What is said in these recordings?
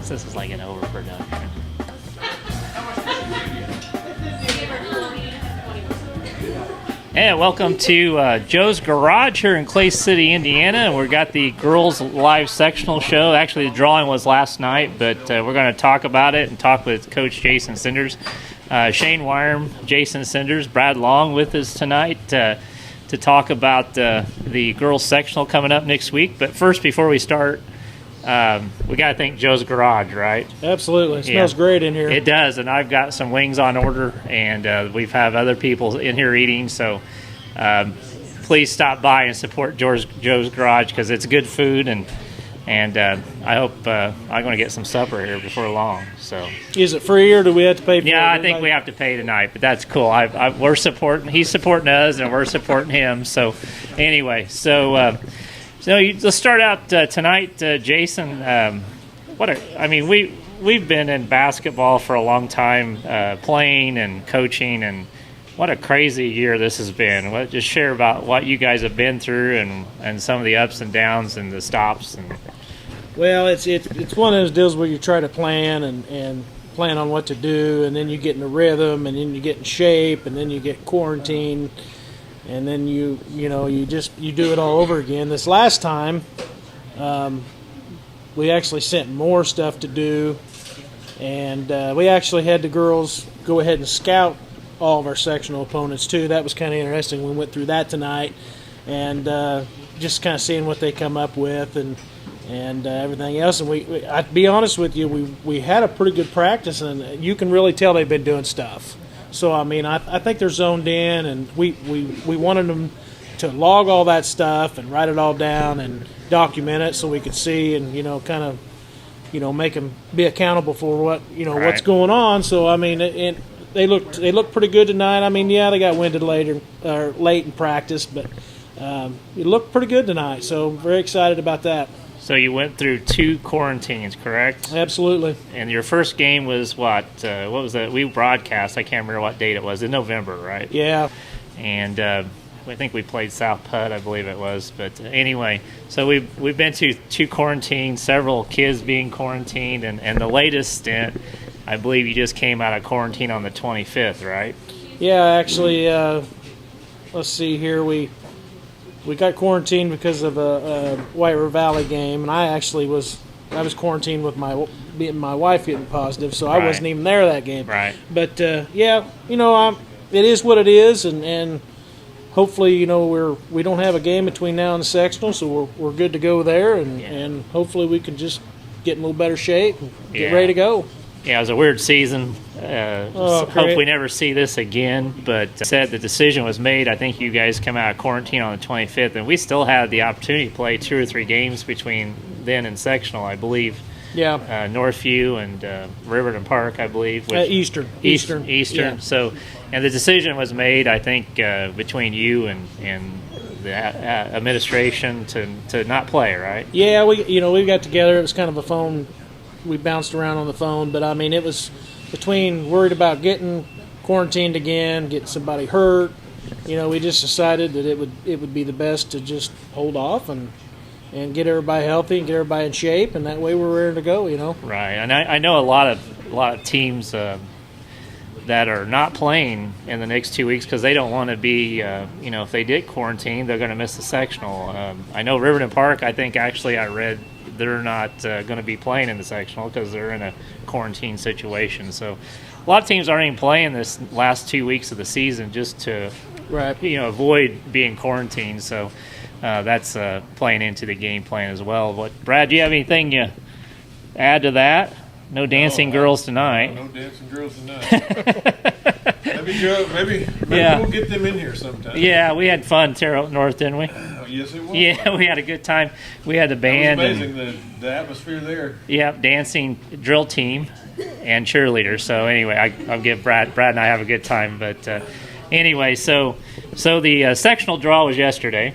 This is like an overproduction. And welcome to Joe's Garage here in Clay City, Indiana. We've got the girls' live sectional show. Actually, the drawing was last night, but we're going to talk about it and talk with Coach Jason Cinders. Shane Wyram, Jason Cinders, Brad Long with us tonight to talk about the girls' sectional coming up next week. But first, before we start, we got to thank Joe's Garage, right? Absolutely. It smells great in here. It does, and I've got some wings on order, and we've had other people in here eating, so please stop by and support Joe's Garage because it's good food, and I hope I'm going to get some supper here before long. So, is it free or do we have to pay for it? Yeah, I think we have to pay tonight, but that's cool. We're supporting. He's supporting us, and we're supporting him. So, anyway, let's start out tonight, Jason. We've been in basketball for a long time, playing and coaching, and what a crazy year this has been. Just share about what you guys have been through and some of the ups and downs and the stops. Well, it's one of those deals where you try to plan and plan on what to do, and then you get in a rhythm, and then you get in shape, and then you get quarantined, and then you do it all over again. This last time, we actually sent more stuff to do, and we actually had the girls go ahead and scout all of our sectional opponents too. That was kind of interesting. We went through that tonight, and just kind of seeing what they come up with and everything else. And I'd be honest with you, we had a pretty good practice, and you can really tell they've been doing stuff. So I think they're zoned in, and we wanted them to log all that stuff and write it all down and document it so we could see and make them be accountable for what what's going on. So they looked pretty good tonight. They got winded late in practice, but it looked pretty good tonight. So very excited about that. So you went through 2 quarantines, correct? Absolutely. And your first game was what? What was that? We broadcast. I can't remember what date it was. In November, right? Yeah. And I think we played South Putt, I believe it was. But anyway, so we've been to 2 quarantines, several kids being quarantined, and the latest stint, I believe you just came out of quarantine on the 25th, right? Yeah, actually, let's see here. We got quarantined because of a White River Valley game, and I was quarantined with my wife getting positive, so I wasn't even there that game. Right. But it is what it is, and hopefully we don't have a game between now and the sectional, so we're good to go there, and hopefully we can just get in a little better shape and get ready to go. Yeah, it was a weird season. Hope we never see this again. But said the decision was made. I think you guys come out of quarantine on the 25th, and we still had the opportunity to play 2 or 3 games between then and sectional, I believe. Yeah. Northview and Riverton Park, I believe. Eastern. Yeah. So, and the decision was made, I think, between you and the administration to not play, right? Yeah, we got together. It was kind of a phone. We bounced around on the phone, but it was between worried about getting quarantined again, getting somebody hurt. We just decided that it would be the best to just hold off and get everybody healthy and get everybody in shape, and that way we're ready to go. Right, and I know a lot of teams that are not playing in the next 2 weeks because they don't want to be, if they did quarantine, they're going to miss the sectional. I know Riverton Park. I think actually I read they're not going to be playing in the sectional because they're in a quarantine situation. So a lot of teams aren't even playing this last 2 weeks of the season just to avoid being quarantined. So that's playing into the game plan as well. But Brad, do you have anything you add to that? No dancing girls tonight. No dancing girls tonight. Maybe we'll get them in here sometime. Yeah, we had fun Terre Haute North, didn't we? Yes, it was. Yeah, we had a good time. We had the band. It was amazing, the atmosphere there. Yeah, dancing drill team and cheerleaders. So anyway, I'll give Brad and I have a good time. But anyway, so the sectional draw was yesterday,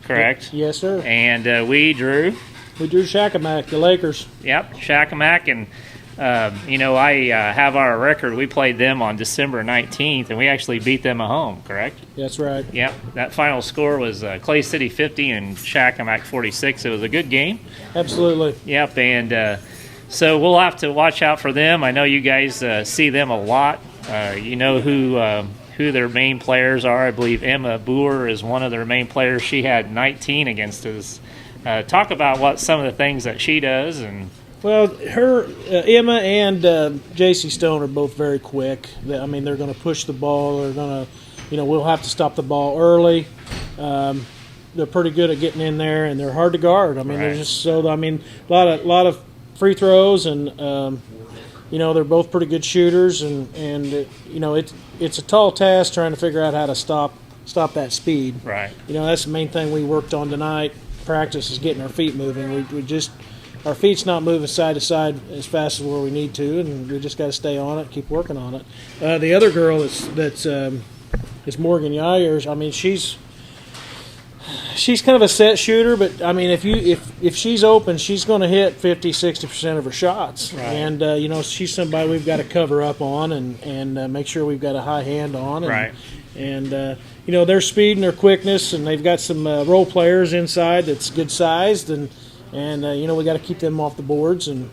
correct? Yes, sir. And we drew Shakamak, the Lakers. Yep, Shakamak, and I have our record. We played them on December 19th, and we actually beat them at home, correct? That's right. Yep, that final score was Clay City 50 and Shakamak 46. It was a good game. Absolutely. Yep, and So we'll have to watch out for them. I know you guys see them a lot. You know who their main players are. I believe Emma Boer is one of their main players. She had 19 against us. Talk about what some of the things that she does. And well, her Emma and J.C. Stone are both very quick. I mean, they're going to push the ball. They're going to, we'll have to stop the ball early. They're pretty good at getting in there, and they're hard to guard. I mean, they're just so. I mean, a lot of free throws, and they're both pretty good shooters, and it's a tall task trying to figure out how to stop that speed. Right. That's the main thing we worked on tonight. Practice is getting our feet moving. We just our feet's not moving side to side as fast as where we need to, and we just got to stay on it, keep working on it. The other girl that's Morgan Yayers. I mean, she's kind of a set shooter, but I mean, if she's open, she's going to hit 50-60% of her shots, right. And she's somebody we've got to cover up on and make sure we've got a high hand on, and, right. And their speed and their quickness, and they've got some role players inside that's good sized, and we got to keep them off the boards, and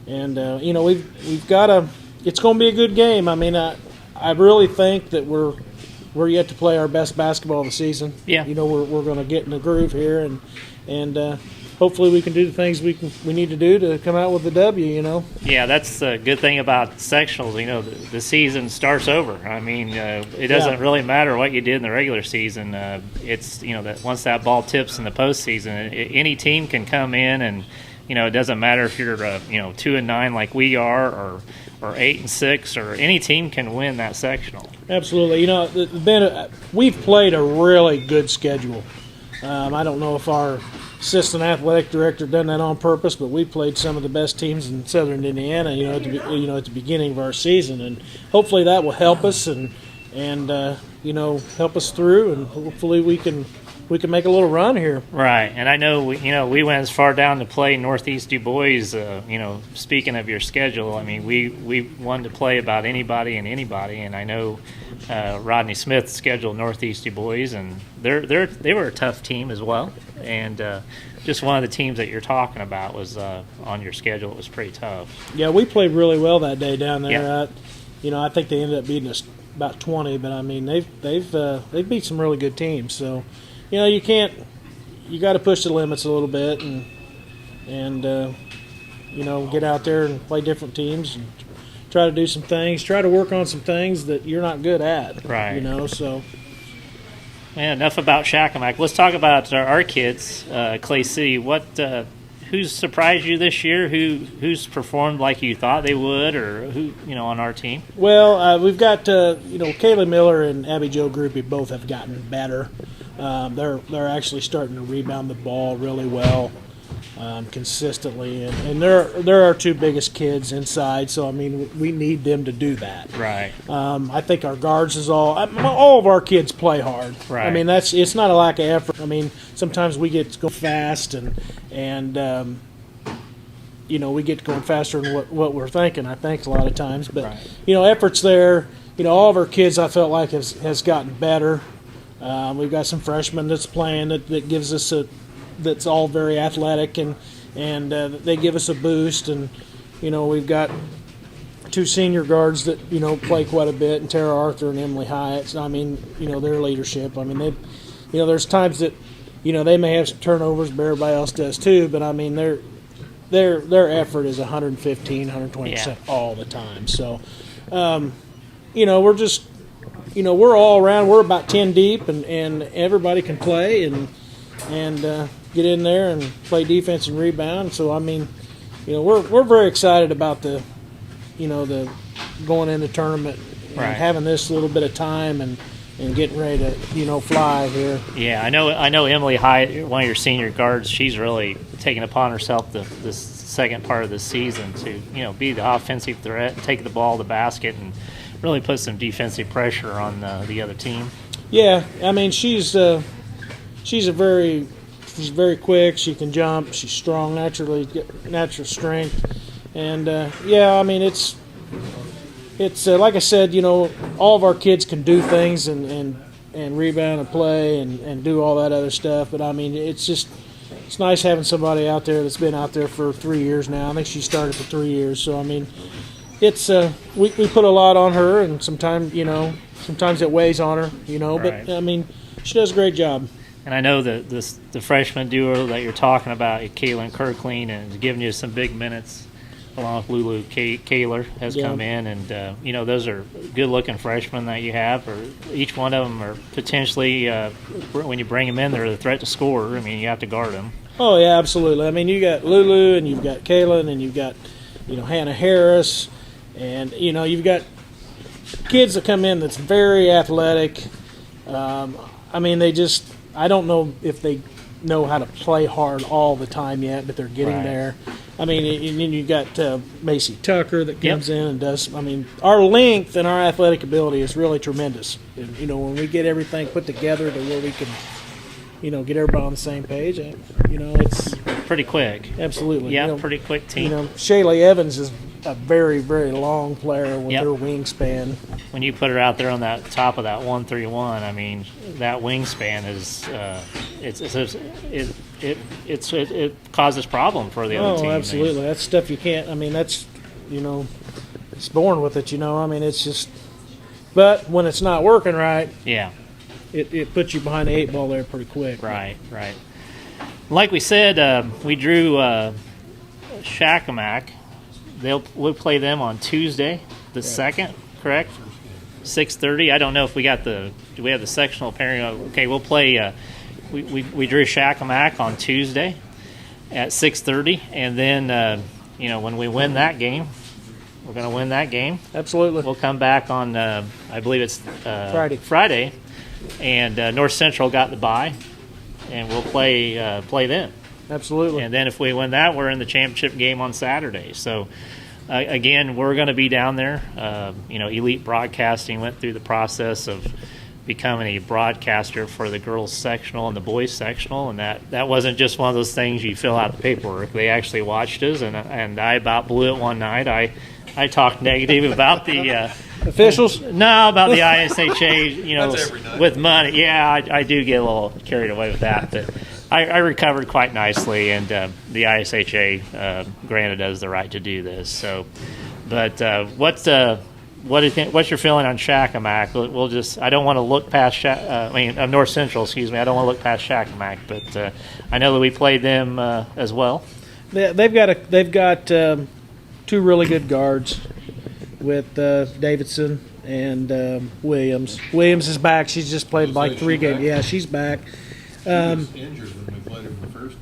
we've got to. It's going to be a good game. I mean, I really think that we're yet to play our best basketball of the season. Yeah. We're going to get in the groove here, and hopefully we can do the things we need to do to come out with the W. Yeah, that's the good thing about sectionals. The season starts over. I mean, it doesn't really matter what you did in the regular season. It's that once that ball tips in the postseason, any team can come in, and it doesn't matter if you're 2-9 like we are, or 8-6, or any team can win that sectional. Absolutely. We've played a really good schedule. I don't know if our assistant athletic director done that on purpose, but we played some of the best teams in Southern Indiana. At the beginning of our season, and hopefully that will help us and help us through, and hopefully we can make a little run here. Right, and I know we went as far down to play Northeast Du Bois. Speaking of your schedule, I mean we wanted to play about anybody and anybody, and I know Rodney Smith scheduled Northeast Du Bois, and they were a tough team as well, and just one of the teams that you're talking about was on your schedule. It was pretty tough. Yeah, we played really well that day down there. Yeah. I think they ended up beating us about 20, but I mean they've beat some really good teams, so. You got to push the limits a little bit and get out there and play different teams and try to do some things, try to work on some things that you're not good at. Right. So. Yeah, enough about Shakamak. Let's talk about our kids, Clay City. Who's surprised you this year? Who's performed like you thought they would, or who on our team? Well, we've got Kayla Miller and Abby Jo Groupie both have gotten better. They're actually starting to rebound the ball really well, consistently, and they're our two biggest kids inside. So I mean, we need them to do that. Right. I think our guards is all of our kids play hard. Right. I mean, it's not a lack of effort. I mean, sometimes we get to go fast and we get going faster than what we're thinking. I think a lot of times, but right. Effort's there. All of our kids I felt like has gotten better. We've got some freshmen that's playing that gives us that's all very athletic and they give us a boost, and we've got two senior guards that play quite a bit, and Tara Arthur and Emily Hyatt. So, I mean their leadership. I mean they there's times that they may have some turnovers, but everybody else does too. But I mean their effort is 115-120% all the time. So we're just. We're all around. We're about 10 deep, and everybody can play and get in there and play defense and rebound. So I mean, we're very excited about the going into tournament and having this little bit of time and getting ready to fly here. Yeah, I know Emily Hyatt, one of your senior guards. She's really taken upon herself this second part of the season to be the offensive threat, take the ball to the basket, and really put some defensive pressure on the other team. Yeah, I mean she's very quick. She can jump. She's strong naturally, natural strength, and I mean it's like I said, all of our kids can do things and rebound and play and do all that other stuff. But I mean it's it's nice having somebody out there that's been out there for 3 years now. I think she started for 3 years. So I mean, it's we put a lot on her, and sometimes it weighs on her, Right. But I mean, she does a great job. And I know that the freshman duo that you're talking about, Kaylin Kirkling, and giving you some big minutes, along with Lulu Kaler has come in, and those are good-looking freshmen that you have. Or each one of them are potentially, when you bring them in, they're a threat to score. I mean, you have to guard them. Oh yeah, absolutely. I mean, you got Lulu, and you've got Kaylin, and you've got Hannah Harris, and you've got kids that come in that's very athletic. I mean, I don't know if they know how to play hard all the time yet, but they're getting there. I mean, and then you got Macy Tucker that comes in and does. I mean, our length and our athletic ability is really tremendous. And, when we get everything put together to where we can, get everybody on the same page, it's pretty quick. Absolutely. Yeah, pretty quick team. Shaylee Evans is a very, very long player with her wingspan. When you put her out there on that top of that 131, I mean, that wingspan is it causes problem for the other team. Oh, absolutely. That's stuff you can't. I mean, that's it's born with it. I mean, it's just. But when it's not working right, it puts you behind the 8 ball there pretty quick. Right. Like we said, we drew Shakamak. We'll play them on Tuesday, the 2nd, correct? 6:30. I don't know if do we have the sectional pairing? Okay, we'll play. We drew Shakamak on Tuesday at 6:30, and then when we win that game, we're going to win that game. Absolutely. We'll come back on. I believe it's Friday, and North Central got the bye, and we'll play them. Absolutely. And then if we win that, we're in the championship game on Saturday. So, again, we're going to be down there. Elite Broadcasting went through the process of becoming a broadcaster for the girls sectional and the boys sectional, and that wasn't just one of those things you fill out the paperwork. They actually watched us, and I about blew it one night. I talked negative about the officials. No, about the ISHA. With money. Yeah, I do get a little carried away with that, but. I recovered quite nicely, and the ISHA granted us the right to do this. So, but what do you think? What's your feeling on Shakamak? We'll just. I don't want to look past. North Central. Excuse me. I don't want to look past Shakamak, but I know that we played them as well. They've got 2 really good guards with Davidson and Williams. Williams is back. She's just played like 3 games. Yeah, she's back. She was injured when we played her the first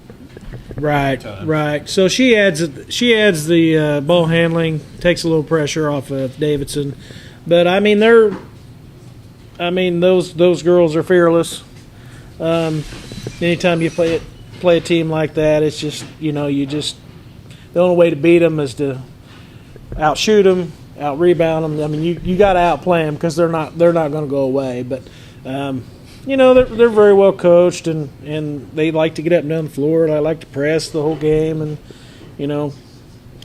Right. So she adds the ball handling, takes a little pressure off of Davidson, but I mean those girls are fearless. Anytime you play a team like that, it's just the only way to beat them is to outshoot them, out rebound them. I mean you got to outplay them because they're not going to go away, but. They're very well coached, and they like to get up and down the floor, and I like to press the whole game, and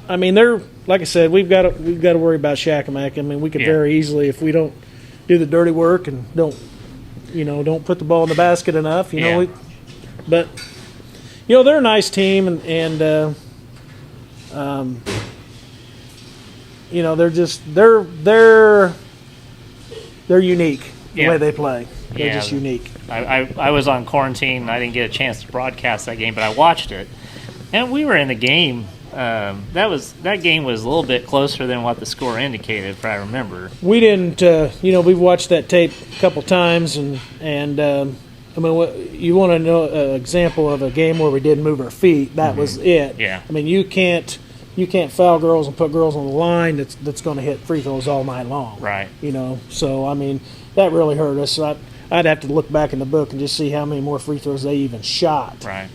I mean they're like I said, we've got to worry about Shakamak. I mean we could very easily, if we don't do the dirty work and don't put the ball in the basket enough, but they're a nice team, and they're unique the way they play. They're just unique. I was on quarantine, and I didn't get a chance to broadcast that game, but I watched it. And we were in the game. That game was a little bit closer than what the score indicated, if I remember. We didn't, we've watched that tape a couple times, and I mean, you want to know an example of a game where we didn't move our feet? That was it. Yeah. I mean, you can't foul girls and put girls on the line that's going to hit free throws all night long. Right. So I mean that really hurt us. I'd have to look back in the book and just see how many more free throws they even shot. Right.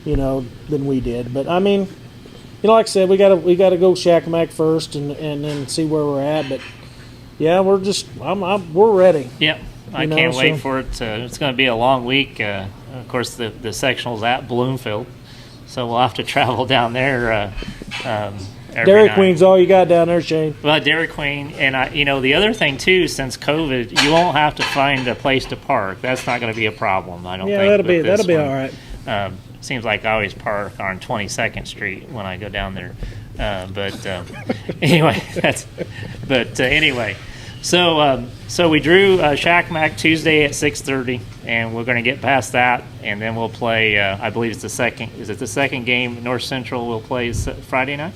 Than we did. But I mean, like I said, we got to go Shakamak first and then see where we're at. But yeah, we're ready. Yep. I can't wait for it. It's going to be a long week. Of course, the sectional's at Bloomfield, so we'll have to travel down there. Dairy Queen's all you got down there, Shane. Well, Dairy Queen, and the other thing too, since COVID, you won't have to find a place to park. That's not going to be a problem. I don't think. Yeah, that'll be all right. seems like I always park on 22nd Street when I go down there. Anyway, anyway. So we drew Shack Mac Tuesday at 6:30, and we're going to get past that, and then we'll play. I believe it's the second. Is it the second game? North Central will play Friday night,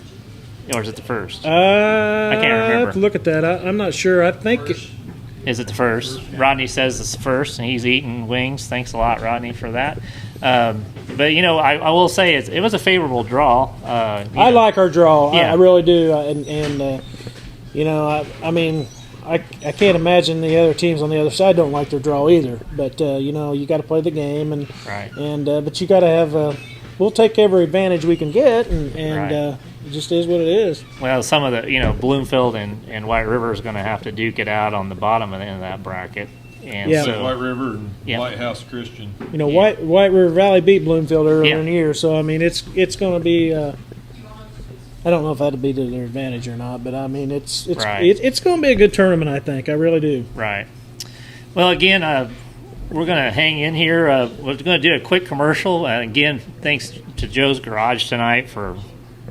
or is it the first? I can't remember. I have to look at that. I'm not sure. I think. Is it the first? Rodney says it's the first, and he's eating wings. Thanks a lot, Rodney, for that. But I will say it was a favorable draw. I like our draw. Yeah. I really do. I can't imagine the other teams on the other side don't like their draw either. But you got to play the game, and right. But you got to have. We'll take every advantage we can get, and right. It just is what it is. Well, some of the Bloomfield and White River is going to have to duke it out on the bottom of the end of that bracket. And yeah. So White River and White House Christian. White River Valley beat Bloomfield earlier in the year, so I mean it's going to be. I don't know if that'll be to their advantage or not, but I mean it's right. it's going to be a good tournament. I think I really do. Right. Well, again, we're going to hang in here. We're going to do a quick commercial. Again, thanks to Joe's Garage tonight for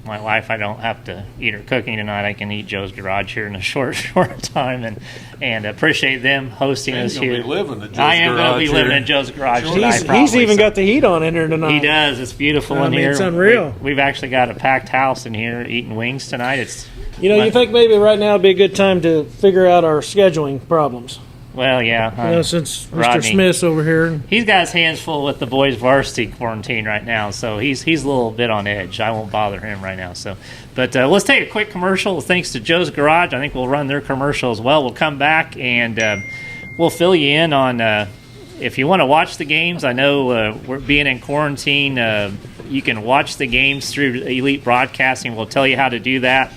my wife. I don't have to eat her cooking tonight. I can eat Joe's Garage here in a short time, and appreciate them hosting us here. I am going to be living in Joe's Garage tonight. He's even got the heat on in here tonight. He does. It's beautiful in here. It's unreal. We've actually got a packed house in here eating wings tonight. You think maybe right now would be a good time to figure out our scheduling problems. Well, yeah. Since Rodney, Mr. Smith's over here. He's got his hands full with the boys' varsity quarantine right now, so he's a little bit on edge. I won't bother him right now. But let's take a quick commercial. Thanks to Joe's Garage. I think we'll run their commercial as well. We'll come back, and we'll fill you in on if you want to watch the games. I know we're being in quarantine. You can watch the games through Elite Broadcasting. We'll tell you how to do that.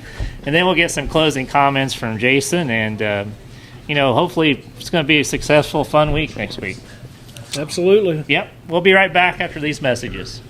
And then we'll get some closing comments from Jason, and hopefully it's going to be a successful, fun week next week. Absolutely. Yep. We'll be right back after these messages.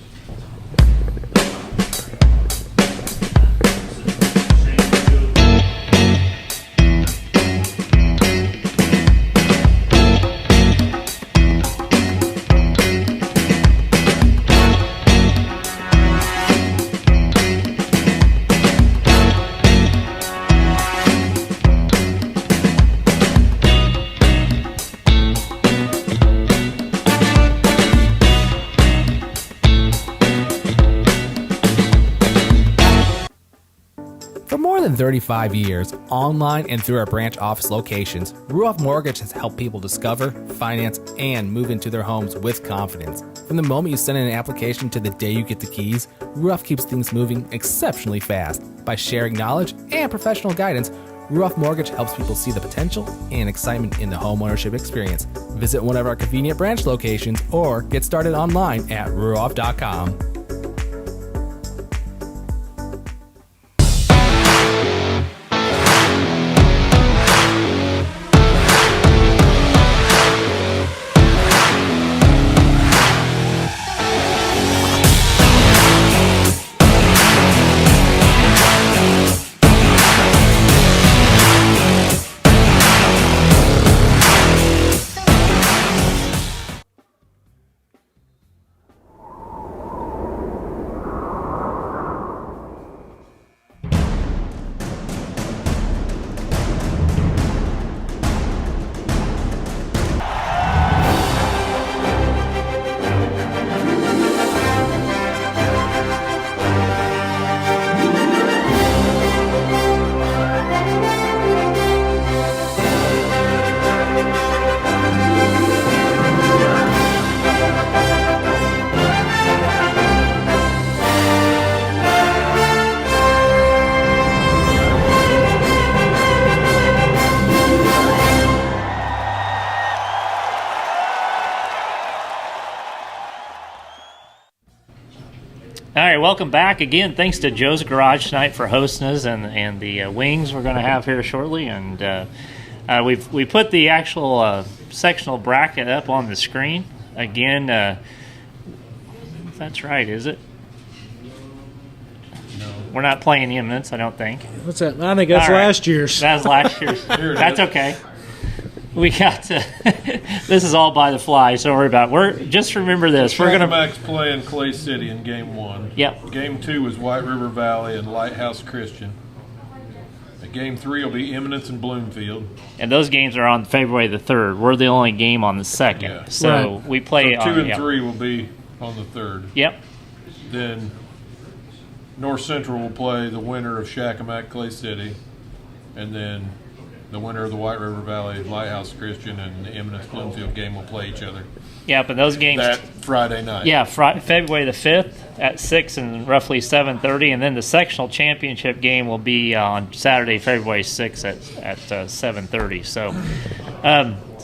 For more than 35 years, online and through our branch office locations, Ruoff Mortgage has helped people discover, finance, and move into their homes with confidence. From the moment you send in an application to the day you get the keys, Ruoff keeps things moving exceptionally fast. By sharing knowledge and professional guidance, Ruoff Mortgage helps people see the potential and excitement in the homeownership experience. Visit one of our convenient branch locations or get started online at ruoff.com. All right, welcome back again. Thanks to Joe's Garage tonight for hosting us and the wings we're going to have here shortly. And we put the actual sectional bracket up on the screen again. That's right, is it? No, we're not playing Imminence, I don't think. What's that? I think that's last year's. That's last year's. That's okay. We got to. This is all by the fly, so don't worry about it. Just remember this. We're gonna Max playing Clay City in Game 1. Yep. Game 2 is White River Valley and Lighthouse Christian. Game 3 will be Eminence and Bloomfield. And those games are on February the 3rd. We're the only game on the 2nd. Yeah. So Right. we play So on 2 and 3 will be on the 3rd. Yep. Then North Central will play the winner of Shakamak Clay City. And then the winner of the White River Valley Lighthouse Christian and the Eminence Bloomfield game will play each other Yep, and those games that Friday night. Yeah, February the 5th at 6 and roughly 7:30, and then the sectional championship game will be on Saturday, February 6th at 7:30.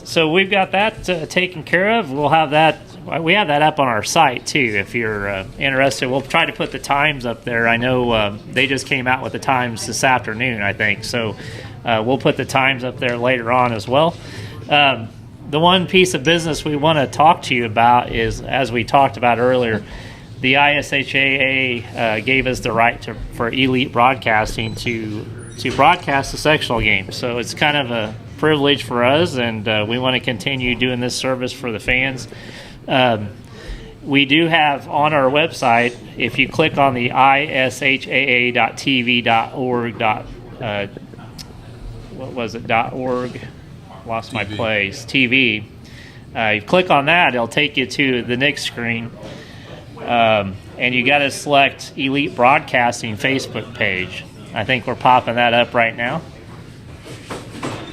So we've got that taken care of. We'll have that. We have that up on our site too. If you're interested, we'll try to put the times up there. I know they just came out with the times this afternoon, I think. So we'll put the times up there later on as well. The one piece of business we want to talk to you about is, as we talked about earlier, the ISHAA gave us the right for Elite Broadcasting to broadcast the sectional game. So it's kind of a privilege for us, and we want to continue doing this service for the fans. We do have on our website, if you click on the ishaa.tv.org. What was it? .org. Lost my place. TV. You click on that, it'll take you to the next screen, and you got to select Elite Broadcasting Facebook page. I think we're popping that up right now.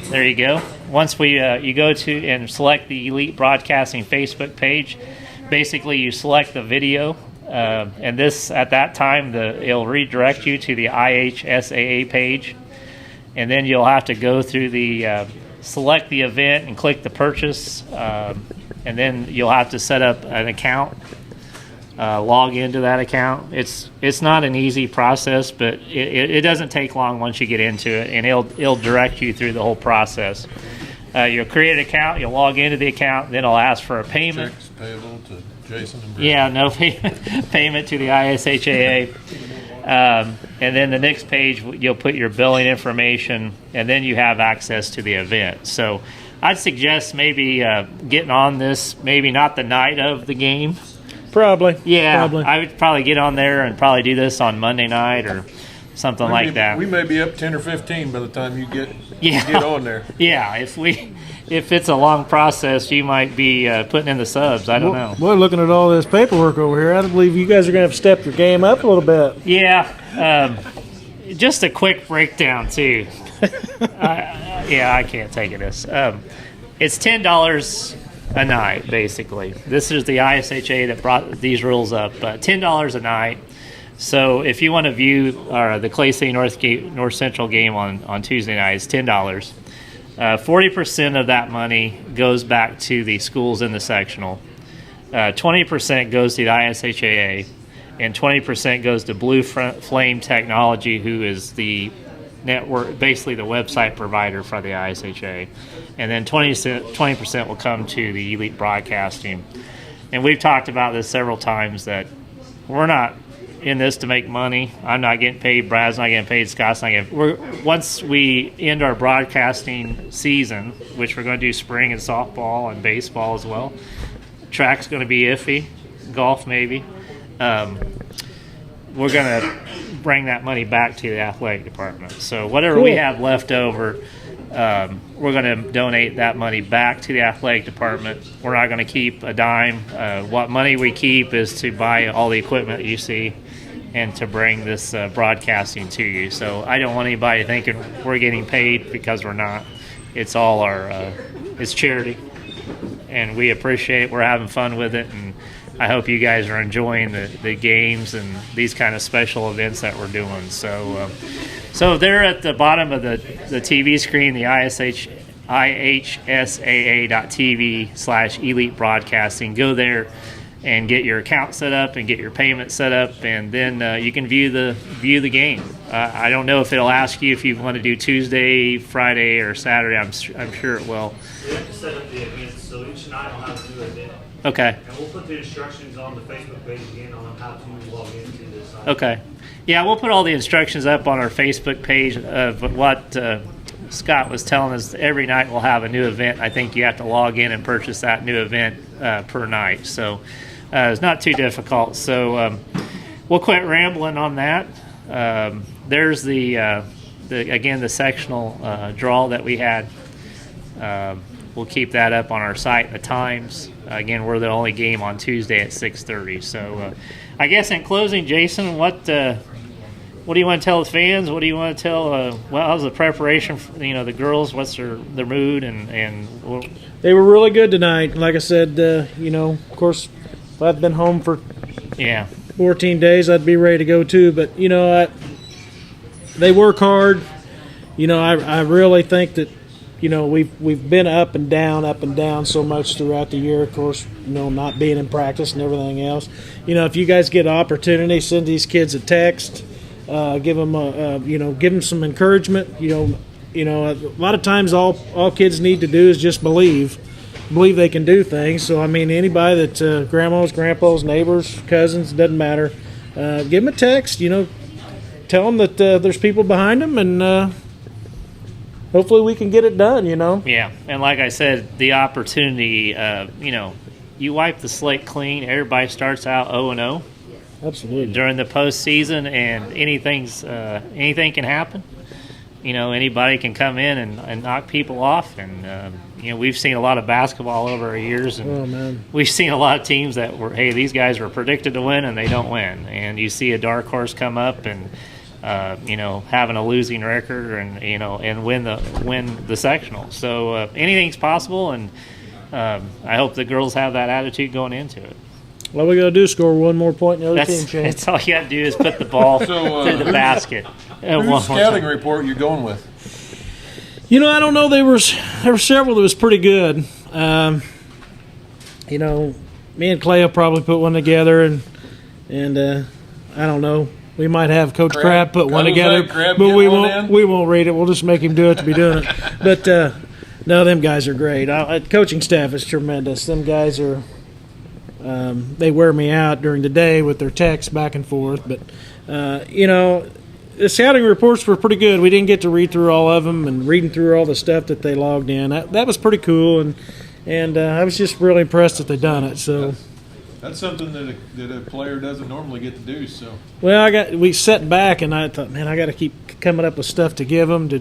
There you go. Once you go to and select the Elite Broadcasting Facebook page, basically you select the video, and this at that time it'll redirect you to the IHSAA page, and then you'll have to go through the select the event and click the purchase, and then you'll have to set up an account, log into that account. It's not an easy process, but it doesn't take long once you get into it, and it'll direct you through the whole process. You'll create an account, you'll log into the account, then it'll ask for a payment. Checks payable to Jason and Brett. Yeah, no payment to the ISHAA. And then the next page, you'll put your billing information, and then you have access to the event. So I'd suggest maybe getting on this, maybe not the night of the game. Probably. Yeah, Probably. I would probably get on there and probably do this on Monday night or something like that. We may be up 10 or 15 by the time you get on there. Yeah, if it's a long process, you might be putting in the subs. I don't know. Boy, looking at all this paperwork over here, I believe you guys are going to have to step your game up a little bit. Yeah, just a quick breakdown too. I can't take it. It's $10 a night, basically. This is the ISHA that brought these rules up. $10 a night. So if you want to view the Clay City North Central game on Tuesday night, it's $10. 40% of that money goes back to the schools in the sectional. 20% goes to the ISHAA, and 20% goes to Blue Flame Technology, who is the network, basically the website provider for the ISHAA. And then 20% will come to the Elite Broadcasting. And we've talked about this several times that we're not in this to make money. I'm not getting paid. Brad's not getting paid. Scott's not getting. Once we end our broadcasting season, which we're going to do spring and softball and baseball as well, track's going to be iffy, golf maybe. We're going to bring that money back to the athletic department. So whatever we have left over, we're going to donate that money back to the athletic department. We're not going to keep a dime. What money we keep is to buy all the equipment you see and to bring this broadcasting to you. So I don't want anybody thinking we're getting paid, because we're not. It's all it's charity, and we appreciate it. We're having fun with it, and I hope you guys are enjoying the games and these kind of special events that we're doing. So there at the bottom of the TV screen, the IHSAA.TV/Elite Broadcasting. Go there and get your account set up and get your payment set up, and then you can view the game. I don't know if it'll ask you if you want to do Tuesday, Friday, or Saturday. I'm sure it will. We have to set up the events, so each night I'll have to do an event. Okay. And we'll put the instructions on the Facebook page again on how to log into this site. Okay. Yeah, we'll put all the instructions up on our Facebook page of what Scott was telling us every night we'll have a new event. I think you have to log in and purchase that new event per night. So it's not too difficult. So we'll quit rambling on that. There's the sectional draw that we had. We'll keep that up on our site, the times. Again, we're the only game on Tuesday at 6:30. So I guess in closing, Jason, what do you want to tell the fans? What do you want to tell? How's the preparation for, the girls? What's their mood? And they were really good tonight. Like I said, of course, if I'd been home for 14 days, I'd be ready to go too. But they work hard. I really think that we've been up and down so much throughout the year. Of course, not being in practice and everything else. If you guys get an opportunity, send these kids a text. Give them some encouragement. A lot of times all kids need to do is just believe they can do things. So I mean, anybody that grandmas, grandpas, neighbors, cousins, doesn't matter. Give them a text. Tell them that there's people behind them, and hopefully we can get it done. Yeah, and like I said, the opportunity. You wipe the slate clean. Everybody starts out 0-0. Absolutely. During the postseason, and anything can happen. Anybody can come in and knock people off, and we've seen a lot of basketball over our years, and we've seen a lot of teams that were, hey, these guys were predicted to win and they don't win, and you see a dark horse come up and having a losing record and win the sectional. So anything's possible, and I hope the girls have that attitude going into it. All we got to do is score one more point in the other team, Shane. That's all you got to do is put the ball through the basket. Whose scouting report you going with? I don't know. There were several that was pretty good. Me and Clay will probably put one together, and I don't know. We might have Coach Crab put one together, but we won't read it. We'll just make him do it to be doing it. But no, them guys are great. Coaching staff is tremendous. Them guys are. They wear me out during the day with their texts back and forth. But, the scouting reports were pretty good. We didn't get to read through all of them, and reading through all the stuff that they logged in. That was pretty cool, and I was just really impressed that they done it. So that's something that a player doesn't normally get to do. So we sat back, and I thought, man, I got to keep coming up with stuff to give them to